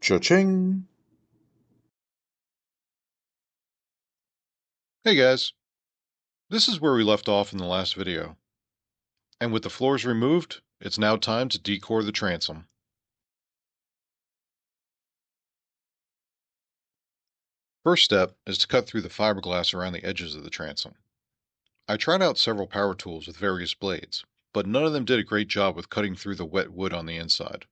Cha-ching! Hey guys, this is where we left off in the last video. And with the floors removed, it's now time to decore the transom. First step is to cut through the fiberglass around the edges of the transom. I tried out several power tools with various blades, but none of them did a great job with cutting through the wet wood on the inside.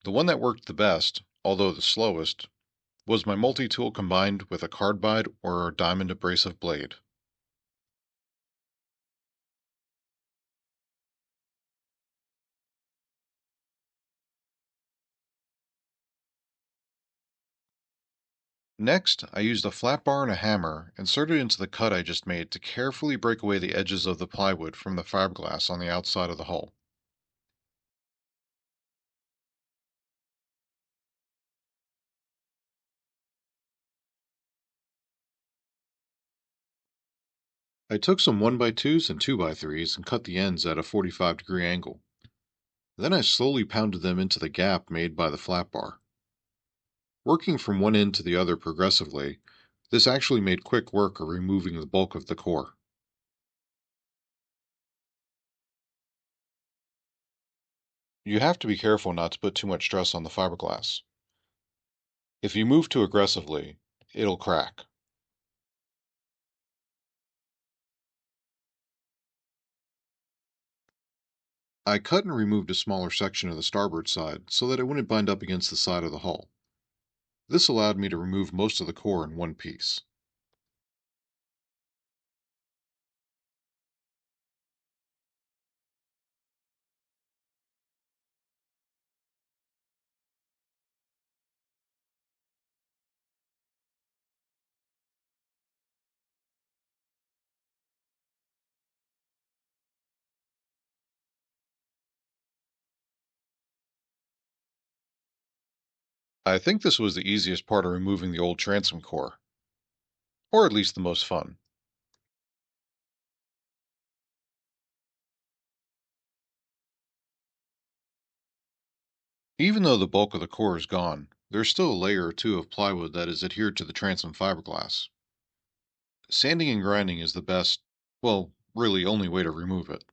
The one that worked the best, although the slowest, was my multi-tool combined with a carbide or diamond abrasive blade. Next, I used a flat bar and a hammer inserted into the cut I just made to carefully break away the edges of the plywood from the fiberglass on the outside of the hull. I took some 1x2s and 2x3s and cut the ends at a 45-degree angle. Then I slowly pounded them into the gap made by the flat bar. Working from one end to the other progressively, this actually made quick work of removing the bulk of the core. You have to be careful not to put too much stress on the fiberglass. If you move too aggressively, it'll crack. I cut and removed a smaller section of the starboard side so that it wouldn't bind up against the side of the hull. This allowed me to remove most of the core in one piece. I think this was the easiest part of removing the old transom core, or at least the most fun. Even though the bulk of the core is gone, there's still a layer or two of plywood that is adhered to the transom fiberglass. Sanding and grinding is the best, well, really only way to remove it.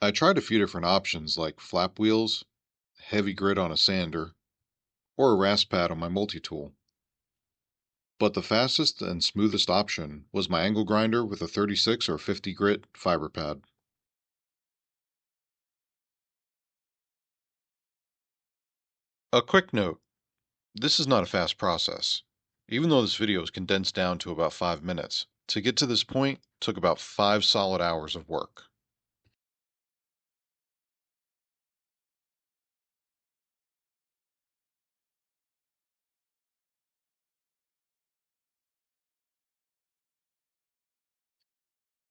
I tried a few different options like flap wheels, heavy grit on a sander, or a rasp pad on my multi-tool. But the fastest and smoothest option was my angle grinder with a 36 or 50 grit fiber pad. A quick note, this is not a fast process. Even though this video is condensed down to about 5 minutes, to get to this point took about 5 solid hours of work.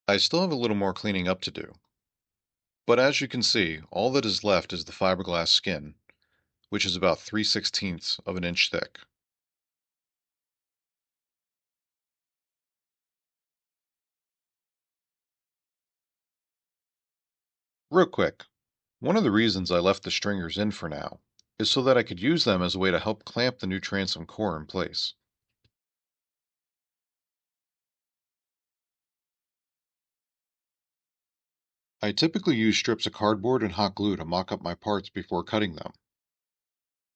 I still have a little more cleaning up to do. But as you can see, all that is left is the fiberglass skin, which is about 3/16 of an inch thick. Real quick, one of the reasons I left the stringers in for now is so that I could use them as a way to help clamp the new transom core in place. I typically use strips of cardboard and hot glue to mock up my parts before cutting them.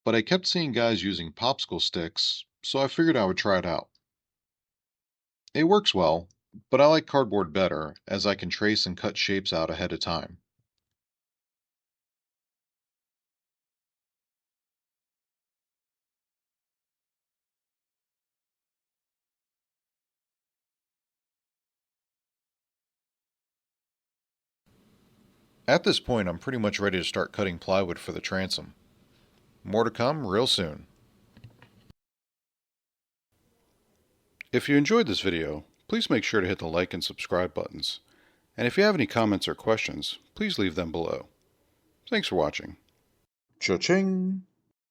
But I kept seeing guys using popsicle sticks, so I figured I would try it out. It works well, but I like cardboard better as I can trace and cut shapes out ahead of time. At this point, I'm pretty much ready to start cutting plywood for the transom. More to come real soon. If you enjoyed this video, please make sure to hit the like and subscribe buttons. And if you have any comments or questions, please leave them below. Thanks for watching. Cha-ching!